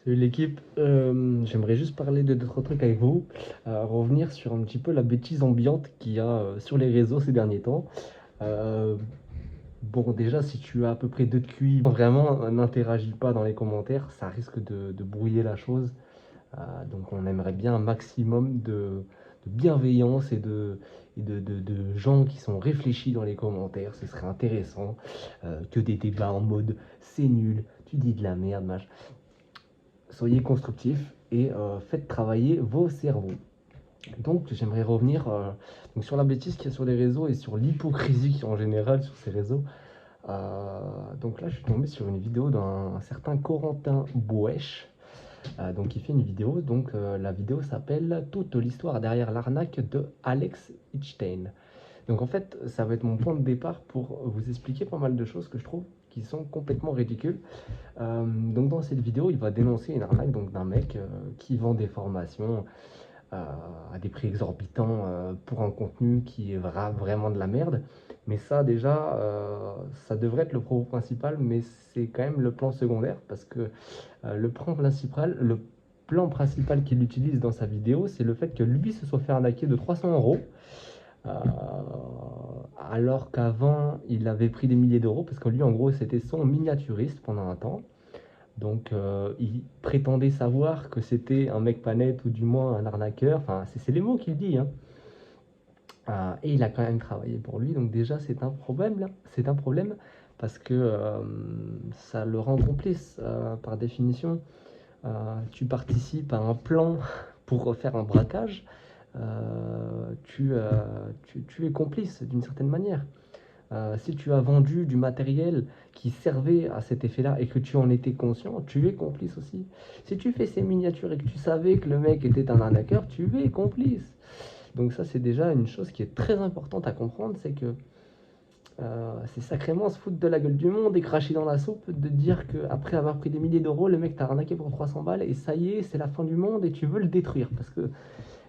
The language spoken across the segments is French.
Salut l'équipe. J'aimerais juste parler de deux, trois trucs avec vous, revenir sur un petit peu la bêtise ambiante qu'il y a sur les réseaux ces derniers temps. Euh, bon, déjà, si tu as à peu près deux de QI, vraiment, n'interagis pas dans les commentaires, ça risque de brouiller la chose. Donc, on aimerait bien un maximum de bienveillance et de gens qui sont réfléchis dans les commentaires. Ce serait intéressant que des débats en mode c'est nul, tu dis de la merde, machin. Soyez constructifs et faites travailler vos cerveaux. Donc j'aimerais revenir donc sur la bêtise qu'il y a sur les réseaux et sur l'hypocrisie en général sur ces réseaux. Donc là je suis tombé sur une vidéo d'un certain Corentin Bouèche. Donc il fait une vidéo, donc la vidéo s'appelle Toute l'histoire derrière l'arnaque de Alex Hitchstein. Donc en fait, ça va être mon point de départ pour vous expliquer pas mal de choses que je trouve qui sont complètement ridicules. Donc dans cette vidéo, il va dénoncer une arnaque donc d'un mec qui vend des formations à des prix exorbitants pour un contenu qui est vraiment de la merde. Mais ça déjà, ça devrait être le propos principal, mais c'est quand même le plan secondaire parce que le plan principal qu'il utilise dans sa vidéo, c'est le fait que lui se soit fait arnaquer de 300 euros euh, alors qu'avant, il avait pris des milliers d'euros, parce que lui, en gros, c'était son miniaturiste pendant un temps. Donc, il prétendait savoir que c'était un mec pas net, ou du moins un arnaqueur. Enfin, c'est les mots qu'il dit, hein. Et il a quand même travaillé pour lui. Donc, déjà, c'est un problème, là. C'est un problème parce que ça le rend complice, par définition. Tu participes à un plan pour refaire un braquage. Tu es complice d'une certaine manière. Si tu as vendu du matériel qui servait à cet effet-là et que tu en étais conscient, tu es complice aussi. Si tu fais ces miniatures et que tu savais que le mec était un arnaqueur, tu es complice. Donc ça, c'est déjà une chose qui est très importante à comprendre, c'est que c'est sacrément se foutre de la gueule du monde et cracher dans la soupe de dire qu'après avoir pris des milliers d'euros, le mec t'a arnaqué pour 300 balles et ça y est, c'est la fin du monde et tu veux le détruire. Parce que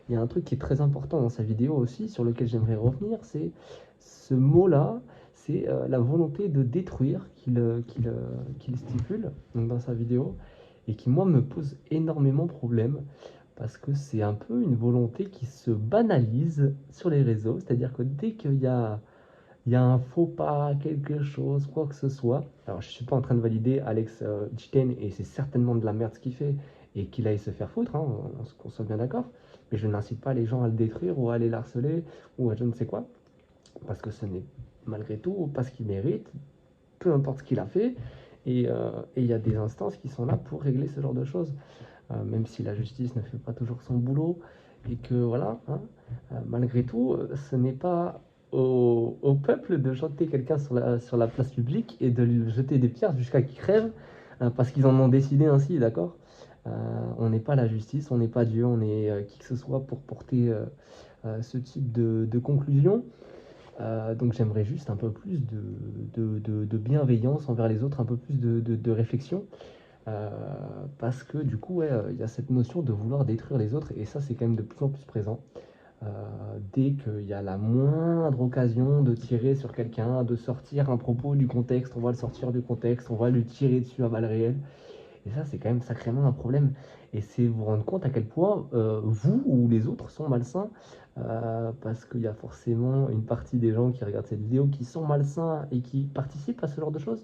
il y a un truc qui est très important dans sa vidéo aussi, sur lequel j'aimerais revenir, c'est ce mot-là, c'est la volonté de détruire qu'il stipule donc dans sa vidéo, et qui, moi, me pose énormément de problème, parce que c'est un peu une volonté qui se banalise sur les réseaux, c'est-à-dire que dès qu'il y a un faux pas, quelque chose, quoi que ce soit. Alors, je suis pas en train de valider Alex Jiten, et c'est certainement de la merde ce qu'il fait, et qu'il aille se faire foutre, hein, qu'on soit bien d'accord. Mais je n'incite pas les gens à le détruire, ou à aller l'harceler, ou à je ne sais quoi, parce que ce n'est malgré tout pas ce qu'il mérite, peu importe ce qu'il a fait. Et il y a des instances qui sont là pour régler ce genre de choses, même si la justice ne fait pas toujours son boulot, et que voilà, hein, malgré tout, ce n'est pas au peuple de jeter quelqu'un sur la place publique et de lui jeter des pierres jusqu'à qu'il crève, parce qu'ils en ont décidé ainsi, d'accord. On n'est pas la justice, on n'est pas Dieu, on est qui que ce soit pour porter ce type de conclusion. Donc j'aimerais juste un peu plus de bienveillance envers les autres, un peu plus de réflexion. Euh, Parce que du coup, ouais, il y a cette notion de vouloir détruire les autres, et ça, c'est quand même de plus en plus présent. Euh, Dès qu'il y a la moindre occasion de tirer sur quelqu'un, de sortir un propos du contexte, on va le sortir du contexte, on va lui tirer dessus à balles réelles. Et ça, c'est quand même sacrément un problème. Et c'est vous rendre compte à quel point vous ou les autres sont malsains, parce qu'il y a forcément une partie des gens qui regardent cette vidéo qui sont malsains et qui participent à ce genre de choses.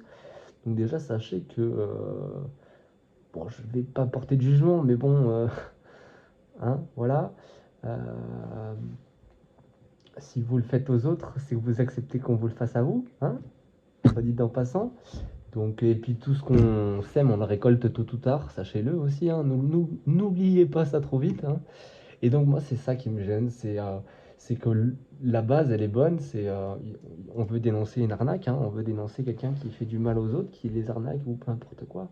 Donc déjà, sachez que bon, je vais pas porter de jugement, mais bon, hein, voilà. Euh, Si vous le faites aux autres, c'est que vous acceptez qu'on vous le fasse à vous, hein, soit dit en passant. Donc, et puis tout ce qu'on sème, on le récolte tôt ou tard, sachez-le aussi, hein, n'oubliez pas ça trop vite, hein. Et donc moi, c'est ça qui me gêne, c'est que la base, elle est bonne, on veut dénoncer une arnaque, hein, on veut dénoncer quelqu'un qui fait du mal aux autres, qui les arnaque ou peu importe quoi.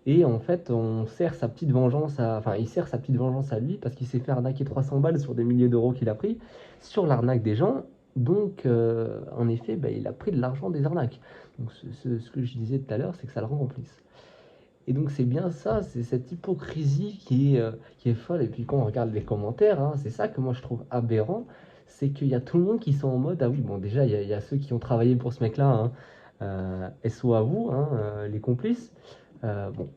Et en fait, il sert sa petite vengeance à lui parce qu'il s'est fait arnaquer 300 balles sur des milliers d'euros qu'il a pris sur l'arnaque des gens. Donc, en effet, bah, il a pris de l'argent des arnaques. Donc, ce que je disais tout à l'heure, c'est que ça le rend complice. Et donc, c'est bien ça, c'est cette hypocrisie qui est folle. Et puis, quand on regarde les commentaires, hein, c'est ça que moi je trouve aberrant, c'est qu'il y a tout le monde qui sont en mode, ah oui, bon, déjà, il y a ceux qui ont travaillé pour ce mec-là, hein, SO à vous, hein, les complices. Bon,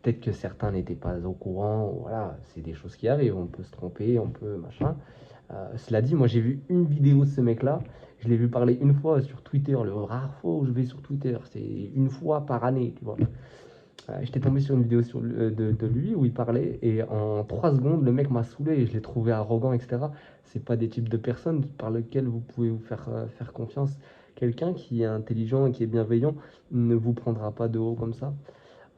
peut-être que certains n'étaient pas au courant, voilà, c'est des choses qui arrivent, on peut se tromper, on peut machin. Cela dit, moi j'ai vu une vidéo de ce mec-là, je l'ai vu parler une fois sur Twitter, le rare fois où je vais sur Twitter, c'est une fois par année, tu vois. J'étais tombé sur une vidéo de lui où il parlait et en 3 secondes, le mec m'a saoulé et je l'ai trouvé arrogant, etc. C'est pas des types de personnes par lesquelles vous pouvez vous faire confiance. Quelqu'un qui est intelligent et qui est bienveillant ne vous prendra pas de haut comme ça.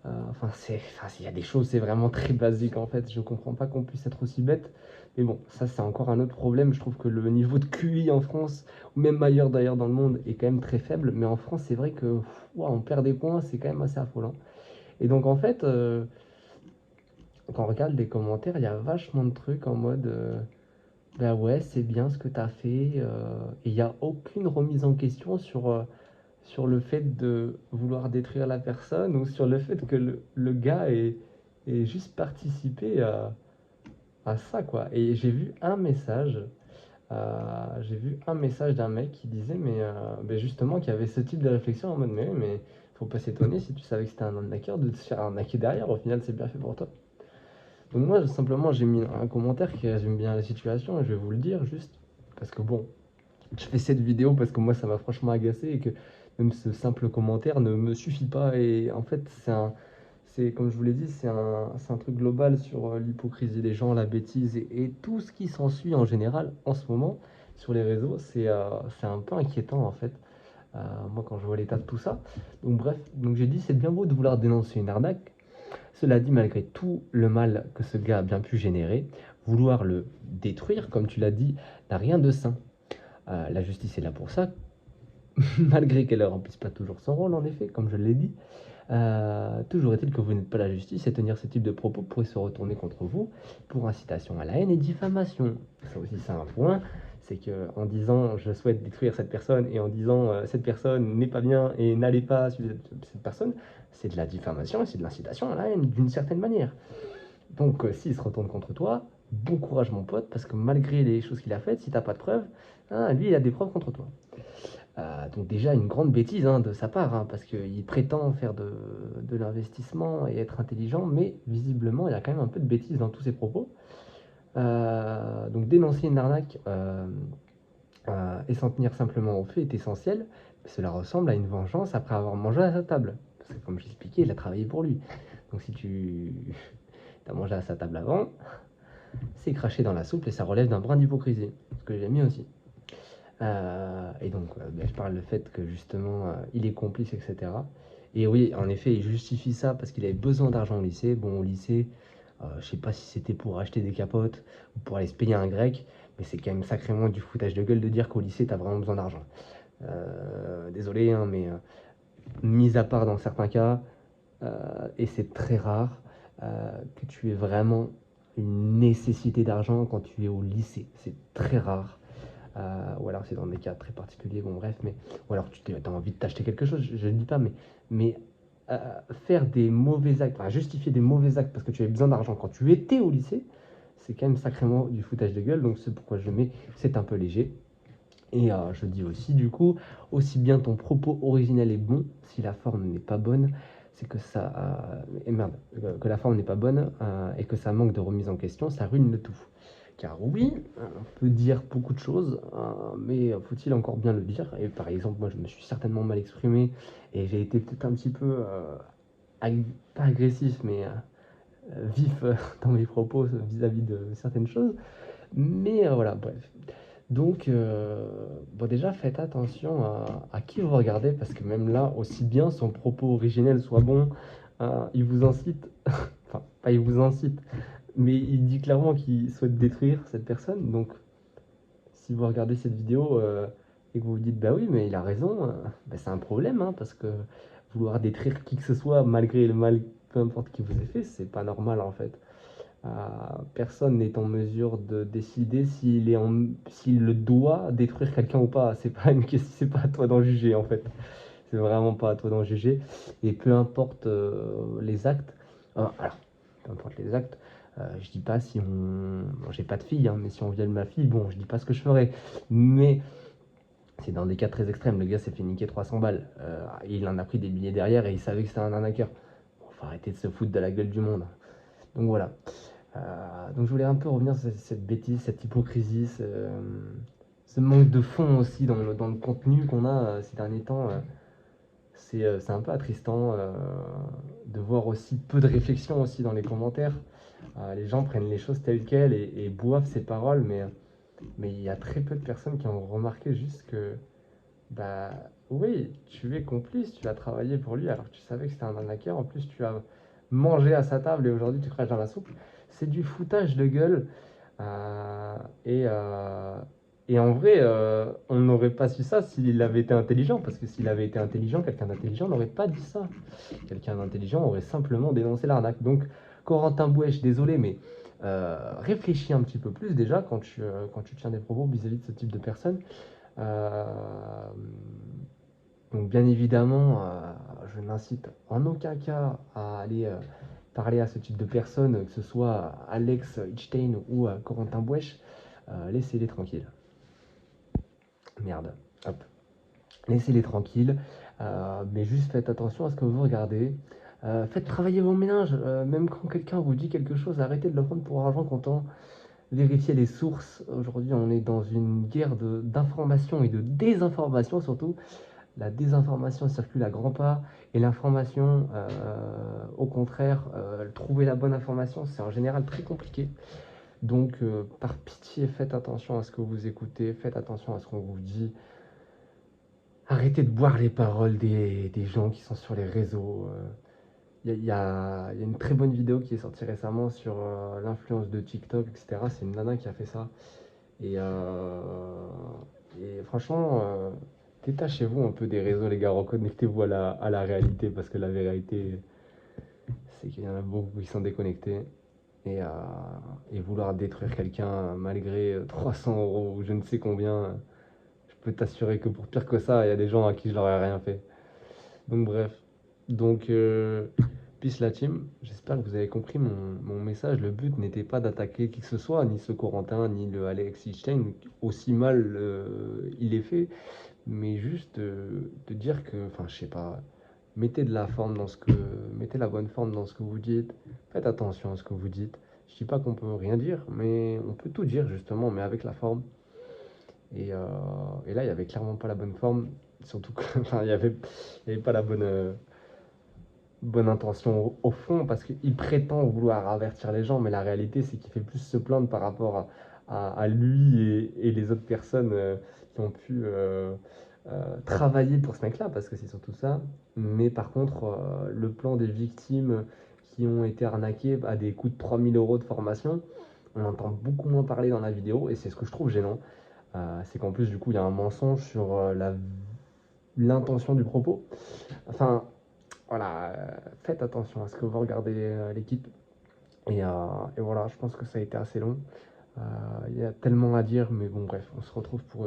Il y a des choses, c'est vraiment très basique en fait. Je comprends pas qu'on puisse être aussi bête. Mais bon, ça c'est encore un autre problème. Je trouve que le niveau de QI en France, ou même ailleurs d'ailleurs dans le monde, est quand même très faible. Mais en France, c'est vrai que ouah, on perd des points, c'est quand même assez affolant. Et donc en fait, quand on regarde les commentaires, il y a vachement de trucs en mode bah ouais, c'est bien ce que tu as fait. Et il n'y a aucune remise en question sur le fait de vouloir détruire la personne ou sur le fait que le gars ait juste participé à ça, quoi. Et j'ai vu un message d'un mec qui disait, mais justement, qui avait ce type de réflexion en mode, mais faut pas s'étonner si tu savais que c'était un arnaqueur de te faire arnaquer derrière. Au final, c'est bien fait pour toi. Donc moi, simplement, j'ai mis un commentaire qui résume bien la situation et je vais vous le dire juste parce que bon, je fais cette vidéo parce que moi, ça m'a franchement agacé et que même ce simple commentaire ne me suffit pas. Et en fait, c'est comme je vous l'ai dit, c'est un truc global sur l'hypocrisie des gens, la bêtise et tout ce qui s'ensuit en général en ce moment sur les réseaux. C'est un peu inquiétant en fait. Moi, quand je vois l'état de tout ça. Donc bref, donc j'ai dit, c'est bien beau de vouloir dénoncer une arnaque. Cela dit, malgré tout le mal que ce gars a bien pu générer, vouloir le détruire, comme tu l'as dit, n'a rien de sain. La justice est là pour ça, malgré qu'elle ne remplisse pas toujours son rôle, en effet, comme je l'ai dit. Toujours est-il que vous n'êtes pas la justice et tenir ce type de propos pourrait se retourner contre vous pour incitation à la haine et diffamation. Ça aussi, c'est un point. C'est que en disant je souhaite détruire cette personne et en disant cette personne n'est pas bien et n'allez pas suivre cette personne, c'est de la diffamation et c'est de l'incitation à la haine d'une certaine manière. Donc, s'il se retourne contre toi, bon courage, mon pote, parce que malgré les choses qu'il a faites, si t'as pas de preuves, hein, lui, il a des preuves contre toi. Donc déjà, une grande bêtise hein, de sa part, hein, parce qu'il prétend faire de l'investissement et être intelligent, mais visiblement, il y a quand même un peu de bêtise dans tous ses propos. Donc dénoncer une arnaque et s'en tenir simplement au fait est essentiel. Cela ressemble à une vengeance après avoir mangé à sa table. Parce que comme je l'expliquais, il a travaillé pour lui. Donc si tu as mangé à sa table avant, c'est cracher dans la soupe et ça relève d'un brin d'hypocrisie. Ce que j'ai mis aussi. Et donc, je parle du fait que justement, il est complice, etc. Et oui, en effet, il justifie ça parce qu'il avait besoin d'argent au lycée. Bon, au lycée, je sais pas si c'était pour acheter des capotes ou pour aller se payer un grec, mais c'est quand même sacrément du foutage de gueule de dire qu'au lycée, tu as vraiment besoin d'argent. Désolé, hein, mais mis à part dans certains cas, et c'est très rare, que tu aies vraiment une nécessité d'argent quand tu es au lycée. C'est très rare. Ou alors c'est dans des cas très particuliers, bon bref, mais ou alors tu as envie de t'acheter quelque chose, je ne dis pas, mais faire des mauvais actes, enfin, justifier des mauvais actes parce que tu avais besoin d'argent quand tu étais au lycée, c'est quand même sacrément du foutage de gueule, donc c'est pourquoi je le mets, c'est un peu léger. Et je dis aussi, du coup, aussi bien ton propos originel est bon, si la forme n'est pas bonne, c'est que ça. Et merde, que la forme n'est pas bonne et que ça manque de remise en question, ça ruine le tout. Car oui, on peut dire beaucoup de choses, mais faut-il encore bien le dire? Et par exemple, moi je me suis certainement mal exprimé et j'ai été peut-être un petit peu, pas agressif, mais vif dans mes propos vis-à-vis de certaines choses. Mais voilà, bref. Donc, bon, déjà, faites attention à qui vous regardez, parce que même là, aussi bien son propos originel soit bon, il vous incite, enfin, pas il vous incite, mais il dit clairement qu'il souhaite détruire cette personne. Donc, si vous regardez cette vidéo et que vous vous dites, bah oui, mais il a raison, bah, c'est un problème, hein, parce que vouloir détruire qui que ce soit, malgré le mal, peu importe qui vous ait fait, c'est pas normal en fait. Euh, Personne n'est en mesure de décider s'il le doit détruire quelqu'un ou pas. C'est pas une question, c'est pas à toi d'en juger en fait. C'est vraiment pas à toi d'en juger. Et peu importe les actes. Alors, peu importe les actes. Je dis pas si on. Bon, j'ai pas de fille, hein, mais si on viole ma fille, bon, je dis pas ce que je ferais. Mais c'est dans des cas très extrêmes. Le gars s'est fait niquer 300 balles. Il en a pris des billets derrière et il savait que c'était un arnaqueur. faut arrêter de se foutre de la gueule du monde. Donc voilà. Donc je voulais un peu revenir sur cette bêtise, cette hypocrisie, ce manque de fond aussi dans le contenu qu'on a ces derniers temps. C'est un peu attristant de voir aussi peu de réflexion aussi dans les commentaires. Les gens prennent les choses telles quelles et boivent ces paroles, mais il y a très peu de personnes qui ont remarqué juste que, bah oui, tu es complice, tu as travaillé pour lui alors que tu savais que c'était un arnaqueur. En plus, tu as mangé à sa table et aujourd'hui tu craches dans la soupe. C'est du foutage de gueule. Euh, et, euh, et en vrai, on n'aurait pas su ça s'il avait été intelligent, parce que s'il avait été intelligent, quelqu'un d'intelligent n'aurait pas dit ça. Quelqu'un d'intelligent aurait simplement dénoncé l'arnaque. Donc, Corentin Bouèche, désolé, mais réfléchis un petit peu plus déjà quand tu tiens des propos vis-à-vis de ce type de personnes. Euh, donc, bien évidemment, je n'incite en aucun cas à aller parler à ce type de personnes, que ce soit Alex Hitchstein ou Corentin Bouèche. Laissez-les tranquilles. Merde, hop. Laissez-les tranquilles, mais juste faites attention à ce que vous regardez. Faites travailler vos méninges, même quand quelqu'un vous dit quelque chose, arrêtez de le prendre pour argent comptant. Vérifiez les sources. Aujourd'hui, on est dans une guerre d'information et de désinformation surtout. La désinformation circule à grands pas et l'information, au contraire, trouver la bonne information, c'est en général très compliqué. Donc, par pitié, faites attention à ce que vous écoutez, faites attention à ce qu'on vous dit. Arrêtez de boire les paroles des gens qui sont sur les réseaux. Il y a une très bonne vidéo qui est sortie récemment sur l'influence de TikTok, etc. C'est une nana qui a fait ça. Et, et franchement, détachez-vous un peu des réseaux, les gars. Reconnectez-vous à la réalité parce que la vérité, c'est qu'il y en a beaucoup qui sont déconnectés. Et, euh, et vouloir détruire quelqu'un malgré 300 euros ou je ne sais combien, je peux t'assurer que pour pire que ça, il y a des gens à qui je n'aurais rien fait. Donc bref. Donc, peace la team. J'espère que vous avez compris mon message. Le but n'était pas d'attaquer qui que ce soit, ni ce Corentin, ni le Alex Einstein, aussi mal il est fait, mais juste de dire que, enfin, je sais pas, mettez de la forme dans ce que, mettez la bonne forme dans ce que vous dites. Faites attention à ce que vous dites. Je dis pas qu'on peut rien dire, mais on peut tout dire justement, mais avec la forme. Et là, il y avait clairement pas la bonne forme, surtout que, enfin, il y avait pas la bonne intention au fond, parce qu'il prétend vouloir avertir les gens, mais la réalité, c'est qu'il fait plus se plaindre par rapport à lui et les autres personnes qui ont pu travailler pour ce mec-là, parce que c'est surtout ça. Mais par contre, le plan des victimes qui ont été arnaquées à des coûts de 3 000 € de formation, on entend beaucoup moins parler dans la vidéo, et c'est ce que je trouve gênant. C'est qu'en plus, du coup, il y a un mensonge sur l'intention du propos. Enfin, voilà, faites attention à ce que vous regardez l'équipe. Et voilà, je pense que ça a été assez long. Il y a tellement à dire, mais bon, bref, on se retrouve pour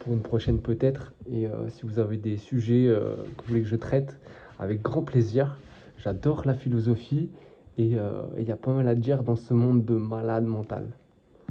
une prochaine peut-être. Et si vous avez des sujets que vous voulez que je traite, avec grand plaisir. J'adore la philosophie et il y a pas mal à dire dans ce monde de malade mental.